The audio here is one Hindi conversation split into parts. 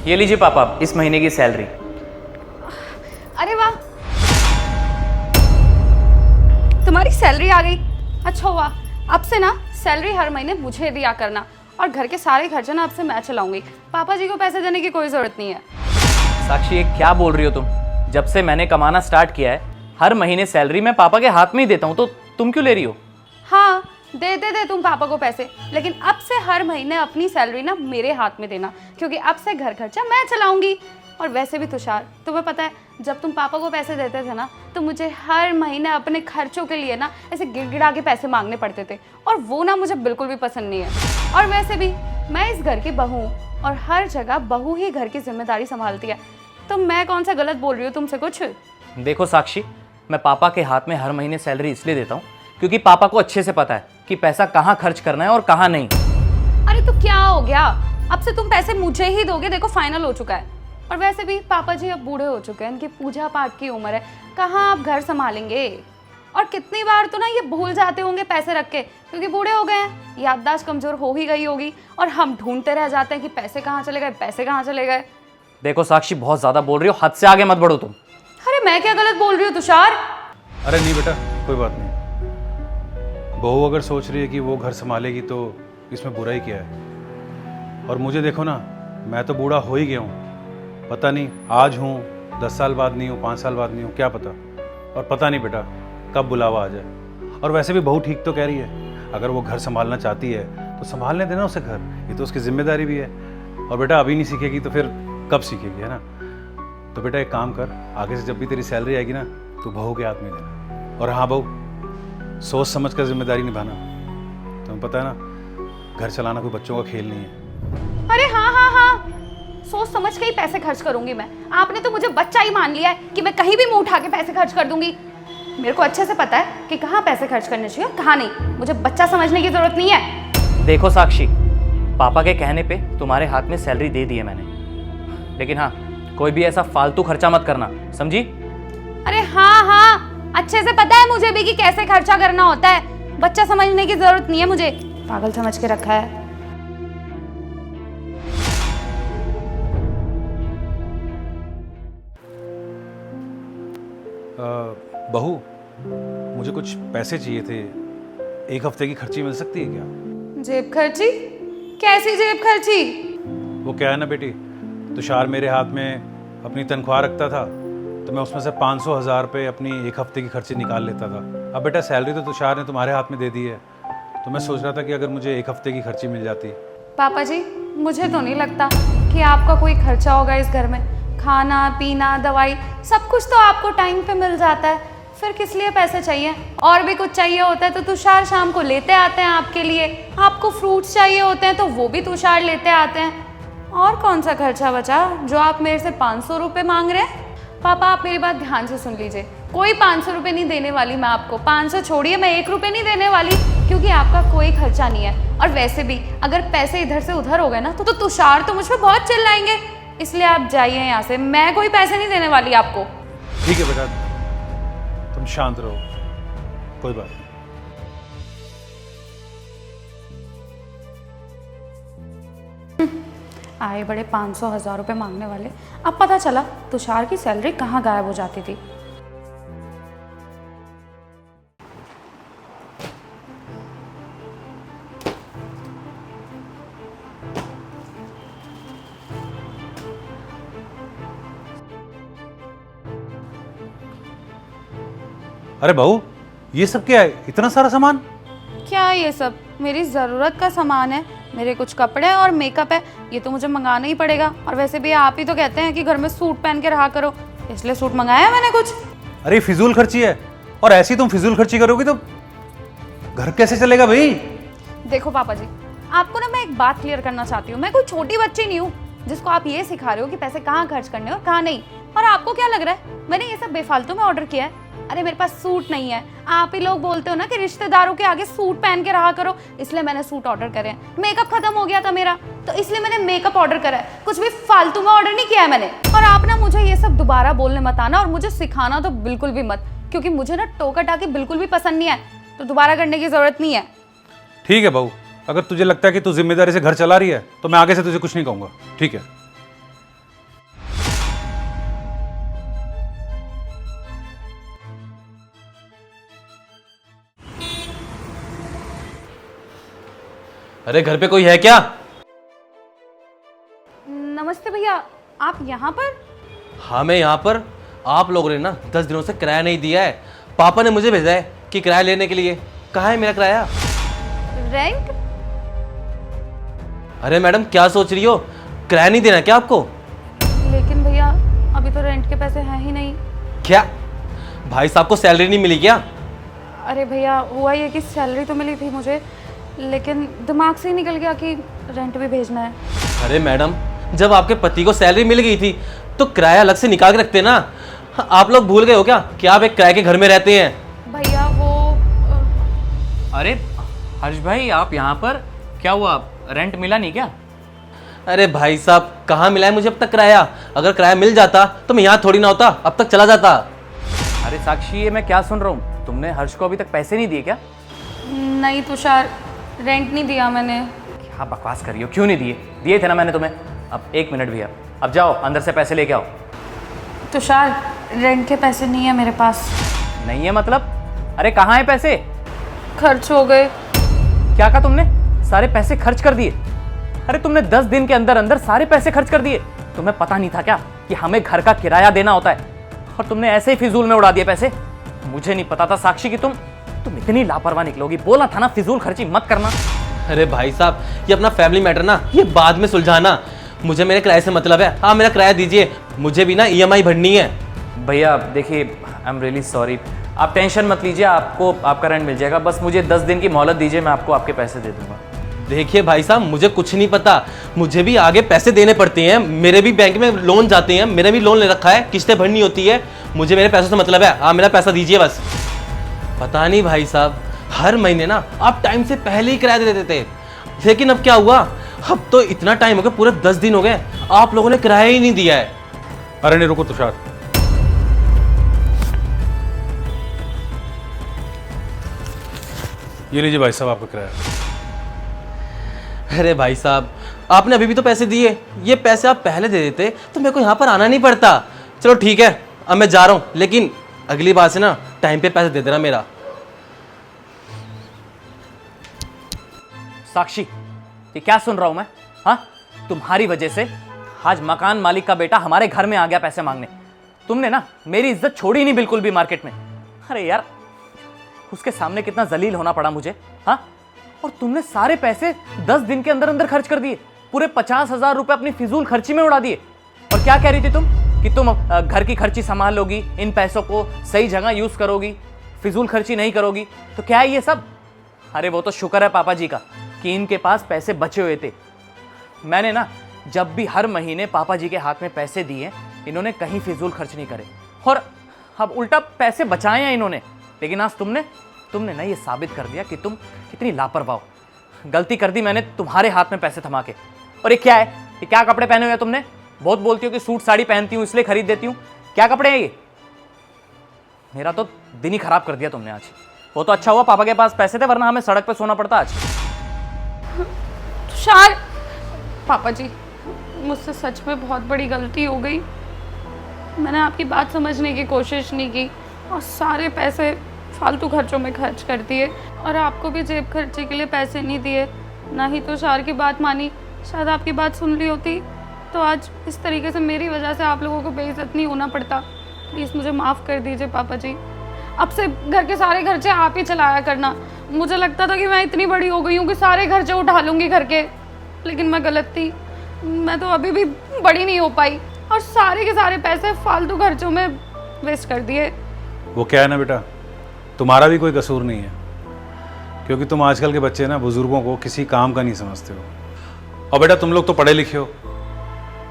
ये लीजिए पापा इस महीने की सैलरी। अरे वाह, तुम्हारी सैलरी आ गई। अच्छा हुआ, अब से ना सैलरी हर महीने मुझे दिया करना और घर के सारे खर्चे ना अब से मैं चलाऊंगी। पापा जी को पैसे देने की कोई जरूरत नहीं है। साक्षी ये क्या बोल रही हो तुम? जब से मैंने कमाना स्टार्ट किया है हर महीने सैलरी मैं पापा के हाथ में ही देता हूँ, तो तुम क्यों ले रही हो? हाँ, दे तुम पापा को पैसे, लेकिन अब से हर महीने अपनी सैलरी ना मेरे हाथ में देना, क्योंकि अब से घर खर्चा मैं चलाऊंगी। और वैसे भी तुषार, तुम्हें पता है जब तुम पापा को पैसे देते थे ना तो मुझे हर महीने अपने खर्चों के लिए ना ऐसे गिड़गिड़ा के पैसे मांगने पड़ते थे, और वो ना मुझे बिल्कुल भी पसंद नहीं है। और वैसे भी मैं इस घर की बहू हूँ और हर जगह बहू ही घर की जिम्मेदारी संभालती है, तो मैं कौन सा गलत बोल रही हूँ तुमसे कुछ? देखो साक्षी, मैं पापा के हाथ में हर महीने सैलरी इसलिए देता हूँ क्योंकि पापा को अच्छे से पता है कि पैसा कहाँ खर्च करना है और कहाँ नहीं। अरे तो क्या हो गया, अब से तुम पैसे मुझे ही दोगे, देखो फाइनल हो चुका है। और वैसे भी पापा जी अब बूढ़े हो चुके हैं, इनकी पूजा पाठ की उम्र है, कहाँ आप घर संभालेंगे? और कितनी बार तो ना ये भूल जाते होंगे पैसे रख के, क्योंकि बूढ़े हो गए हैं, याददाश्त कमजोर हो ही गई होगी, और हम ढूंढते रह जाते हैं कि पैसे कहाँ चले गए, पैसे कहाँ चले गए। देखो साक्षी, बहुत ज्यादा बोल रही हो, हद से आगे मत बढ़ो तुम। अरे मैं क्या गलत बोल रही हूँ तुषार? अरे नहीं बेटा, कोई बात नहीं। बहू अगर सोच रही है कि वो घर संभालेगी तो इसमें बुरा ही क्या है। और मुझे देखो ना, मैं तो बूढ़ा हो ही गया हूँ, पता नहीं आज हूँ 10 साल बाद नहीं हूँ, 5 साल बाद नहीं हूँ, क्या पता। और पता नहीं बेटा कब बुलावा आ जाए। और वैसे भी बहू ठीक तो कह रही है, अगर वो घर संभालना चाहती है तो संभालने देना उसे घर, ये तो उसकी जिम्मेदारी भी है। और बेटा अभी नहीं सीखेगी तो फिर कब सीखेगी, है ना? तो बेटा एक काम कर, आगे से जब भी तेरी सैलरी आएगी ना तो बहू के हाथ में देना। और हाँ बहू, सोच समझ कर जिम्मेदारी निभाना, तुम्हें पता है ना घर चलाना कोई बच्चों का खेल नहीं है। अरे हाँ, सोच समझ के ही पैसे खर्च करूंगी मैं। आपने तो मुझे बच्चा ही मान लिया है कि मैं कहीं भी मुंह उठा के पैसे खर्च कर दूंगी। मेरे को अच्छे से पता है कि कहाँ पैसे खर्च करने चाहिए और कहाँ नहीं, मुझे बच्चा समझने की जरूरत नहीं है। देखो साक्षी, पापा के कहने पे तुम्हारे हाथ में सैलरी दे दी है मैंने, लेकिन हाँ कोई भी ऐसा फालतू खर्चा मत करना, समझी? अरे हाँ, अच्छे से पता है मुझे भी कि कैसे खर्चा करना होता है, बच्चा समझने की जरूरत नहीं है मुझे, पागल समझ के रखा है। बहू, मुझे कुछ पैसे चाहिए थे, एक हफ्ते की खर्ची मिल सकती है क्या? जेब खर्ची? कैसी जेब खर्ची? वो क्या है ना बेटी, तुषार मेरे हाथ में अपनी तनख्वाह रखता था तो मैं उसमें से 500,000 रुपये अपनी एक हफ्ते की खर्ची निकाल लेता था। अब बेटा सैलरी तो तुषार ने तुम्हारे हाथ में दे दी है, तो मैं सोच रहा था कि अगर मुझे एक हफ्ते की खर्ची मिल जाती। पापा जी, मुझे तो नहीं लगता कि आपका कोई खर्चा होगा इस घर में। खाना पीना दवाई सब कुछ तो आपको टाइम पे मिल जाता है, फिर किस लिए पैसे चाहिए? और भी कुछ चाहिए होता है तो तुषार शाम को लेते आते हैं आपके लिए। आपको फ्रूट्स चाहिए होते हैं तो वो भी तुषार लेते आते हैं। और कौन सा खर्चा बचा जो आप मेरे से 500 रुपये मांग रहे हैं? पापा आप मेरी बात ध्यान से सुन लीजिए, कोई 500 रुपये नहीं देने वाली मैं आपको। 500 छोड़िए, मैं 1 रुपये नहीं देने वाली, क्योंकि आपका कोई खर्चा नहीं है। और वैसे भी अगर पैसे इधर से उधर हो गए ना तो तुषार तो मुझ पर बहुत चिल्लाएंगे, इसलिए आप जाइए यहाँ से, मैं कोई पैसे नहीं देने वाली आपको। ठीक है बेटा, तुम शांत रहो, कोई बात नहीं। आए बड़े 500,000 रुपये मांगने वाले, अब पता चला तुषार की सैलरी कहाँ गायब हो जाती थी। अरे बहू, ये सब क्या है, इतना सारा सामान? क्या ये सब मेरी ज़रूरत का सामान है, मेरे कुछ कपड़े और मेकअप है, ये तो मुझे मंगाना ही पड़ेगा। और वैसे भी आप ही तो कहते हैं कि घर में सूट पहन के रहा करो, इसलिए सूट मंगाया है मैंने कुछ। अरे फिजूल खर्ची है, और ऐसी तुम फिजूल खर्ची करोगी तो घर कैसे चलेगा भाई? देखो पापा जी, आपको ना मैं एक बात क्लियर करना चाहती हूँ, मैं कोई छोटी बच्ची नहीं हूँ जिसको आप ये सिखा रहे हो कि पैसे कहाँ खर्च करने और कहाँ नहीं। और आपको क्या लग रहा है मैंने ये सब बेफालतू में ऑर्डर किया है? अरे मेरे पास सूट नहीं है, आप ही लोग बोलते हो ना कि रिश्तेदारों के आगे सूट पहन के रहा करो, इसलिए मैंने सूट ऑर्डर करे हैं। मेकअप खत्म हो गया था मेरा, तो इसलिए मैंने मेकअप ऑर्डर करा है, कुछ भी फालतू में ऑर्डर नहीं किया है मैंने। और आप ना मुझे ये सब दोबारा बोलने मत आना, और मुझे सिखाना तो बिल्कुल भी मत, क्योंकि मुझे ना टोका टाकी बिल्कुल भी पसंद नहीं है, तो दोबारा करने की जरूरत नहीं है। ठीक है बहू, अगर तुझे लगता है कि तू जिम्मेदारी से घर चला रही है तो मैं आगे से तुझे कुछ नहीं कहूँगा, ठीक है? अरे घर पे कोई है क्या? नमस्ते भैया, आप यहाँ पर? हाँ मैं यहाँ पर। आप लोगों ने ना 10 दिनों से किराया नहीं दिया है। पापा ने मुझे भेजा है कि किराया लेने के लिए। कहाँ है मेरा किराया? रेंट? अरे मैडम क्या सोच रही हो? किराया नहीं देना क्या आपको? लेकिन भैया अभी तो रेंट के पैसे हैं ही नहीं। क्या भाई साहब को सैलरी नहीं मिली क्या? अरे भैया हुआ ये कि सैलरी तो मिली थी मुझे, लेकिन दिमाग से ही निकल गया कि रेंट भी भेजना है। अरे मैडम जब आपके पति को सैलरी मिल गई थी तो किराया अलग से निकाल के रखते ना। आप लोग भूल गए हो क्या कि आप एक किराए के घर में रहते हैं? भैया वो अरे हर्ष भाई, आप यहाँ पर क्या हुआ? रेंट मिला नहीं क्या? अरे भाई साहब कहाँ मिला है मुझे अब तक किराया? अगर किराया मिल जाता तो मैं यहाँ थोड़ी ना होता, अब तक चला जाता। अरे साक्षी, ये मैं क्या सुन रहा हूँ? तुमने हर्ष को अभी तक पैसे नहीं दिए क्या? नहीं तुषार, रेंट नहीं दिया मैंने। क्या बकवास कर रही हो? क्यों नहीं दिए? दिए थे ना मैंने तुम्हें। अब 1 मिनट भैया, अब जाओ अंदर से पैसे लेके आओ। तुषार रेंट के पैसे नहीं है मेरे पास। नहीं है मतलब? अरे कहाँ है पैसे? खर्च हो गए। क्या कहा तुमने? सारे पैसे खर्च कर दिए? अरे तुमने 10 दिन के अंदर अंदर सारे पैसे खर्च कर दिए। तुम्हें पता नहीं था क्या कि हमें घर का किराया देना होता है? और तुमने ऐसे ही फिजूल में उड़ा दिए पैसे। मुझे नहीं पता था साक्षी कि तुम इतनी लापरवाह निकलोगी। बोला था ना फिजूल खर्ची मत करना। अरे भाई साहब ये अपना फैमिली मैटर ना ये बाद में सुलझाना। मुझे मेरे किराए से मतलब है। हाँ मेरा किराया दीजिए, मुझे भी ना EMI भरनी है। भैया देखिए, आई एम रियली सॉरी। आप टेंशन मत लीजिए, आपको आपका रेंट मिल जाएगा। बस मुझे 10 दिन की मोहलत दीजिए, मैं आपको आपके पैसे दे दूंगा। देखिए भाई साहब मुझे कुछ नहीं पता, मुझे भी आगे पैसे देने पड़ते हैं। मेरे भी बैंक में लोन जाते हैं, मेरे भी लोन ले रखा है, किस्तें भरनी होती है। मुझे मेरे पैसों से मतलब है। हाँ मेरा पैसा दीजिए बस। पता नहीं भाई साहब, हर महीने ना आप टाइम से पहले ही किराया दे देते थे, लेकिन अब क्या हुआ? अब तो इतना टाइम हो गया, पूरे 10 दिन हो गए, आप लोगों ने किराया ही नहीं दिया है। अरे नहीं रुको तुषार, ये लीजिए भाई साहब आपका किराया। अरे भाई साहब आपने अभी भी तो पैसे दिए, ये पैसे आप पहले दे देते तो मेरे को यहाँ पर आना नहीं पड़ता। चलो ठीक है अब मैं जा रहा हूँ, लेकिन अगली बार से ना टाइम पे पैसे दे देना मेरा। साक्षी, ये क्या सुन रहा हूं मैं? हाँ, तुम्हारी वजह से आज मकान मालिक का बेटा हमारे घर में आ गया पैसे मांगने। तुमने ना मेरी इज्जत छोड़ी नहीं बिल्कुल भी मार्केट में। अरे यार, उसके सामने कितना जलील होना पड़ा मुझे। हाँ, और तुमने सारे पैसे 10 दिन के अंदर अंदर खर्च कर दिए। पूरे 50,000 रुपए अपनी फिजूल खर्ची में उड़ा दिए। और क्या कह रही थी तुम कि तुम घर की खर्ची संभाल लोगी, इन पैसों को सही जगह यूज करोगी, फिजूल खर्ची नहीं करोगी। तो क्या है ये सब? अरे वो तो शुक्र है पापा जी का कि इनके पास पैसे बचे हुए थे। मैंने ना जब भी हर महीने पापा जी के हाथ में पैसे दिए, इन्होंने कहीं फिजूल खर्च नहीं करे और अब उल्टा पैसे बचाए हैं इन्होंने। लेकिन आज तुमने ना ये साबित कर दिया कि तुम कितनी लापरवाह हो। गलती कर दी मैंने तुम्हारे हाथ में पैसे थमा के। और ये क्या है? ये क्या कपड़े पहने हुए हैं तुमने? बहुत बोलती हो कि सूट साड़ी पहनती हूँ इसलिए खरीद देती हूँ। क्या कपड़े हैं ये? मेरा तो दिन ही खराब कर दिया तुमने आज। वो तो अच्छा हुआ पापा के पास पैसे थे, वरना हमें सड़क पे सोना पड़ता आज। तुषार, पापा जी मुझसे सच में बहुत बड़ी गलती हो गई। मैंने आपकी बात समझने की कोशिश नहीं की और सारे पैसे फालतू खर्चों में खर्च कर दिए और आपको भी जेब खर्चे के लिए पैसे नहीं दिए। ना ही तुषार की बात मानी। शायद आपकी बात सुन ली होती तो आज इस तरीके से मेरी वजह से आप लोगों को बेइज्जत नहीं होना पड़ता। प्लीज़ मुझे माफ़ कर दीजिए पापा जी। अब से घर के सारे खर्चे आप ही चलाया करना। मुझे लगता था कि मैं इतनी बड़ी हो गई हूँ कि सारे खर्चे उठा लूँगी घर के, लेकिन मैं गलत थी। मैं तो अभी भी बड़ी नहीं हो पाई और सारे के सारे पैसे फालतू खर्चों में वेस्ट कर दिए। वो क्या है ना बेटा, तुम्हारा भी कोई कसूर नहीं है, क्योंकि तुम आजकल के बच्चे ना बुजुर्गों को किसी काम का नहीं समझते हो। और बेटा तुम लोग तो पढ़े लिखे हो,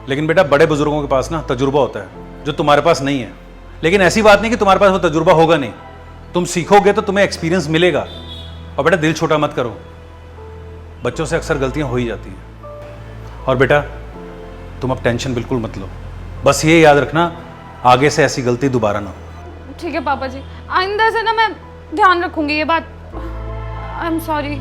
लेकिन बेटा बड़े बुजुर्गों के पास ना तजुर्बा होता है जो तुम्हारे पास नहीं है। लेकिन ऐसी बात नहीं कि तुम्हारे पास वो तजुर्बा होगा नहीं, तुम सीखोगे तो तुम्हें एक्सपीरियंस मिलेगा। और बेटा दिल छोटा मत करो, बच्चों से अक्सर गलतियां हो ही जाती हैं। और बेटा तुम अब टेंशन बिल्कुल मत लो, बस ये याद रखना आगे से ऐसी गलती दोबारा ना हो। ठीक है पापा जी, आइंदा से ना मैं ध्यान रखूंगी ये बात। I am sorry.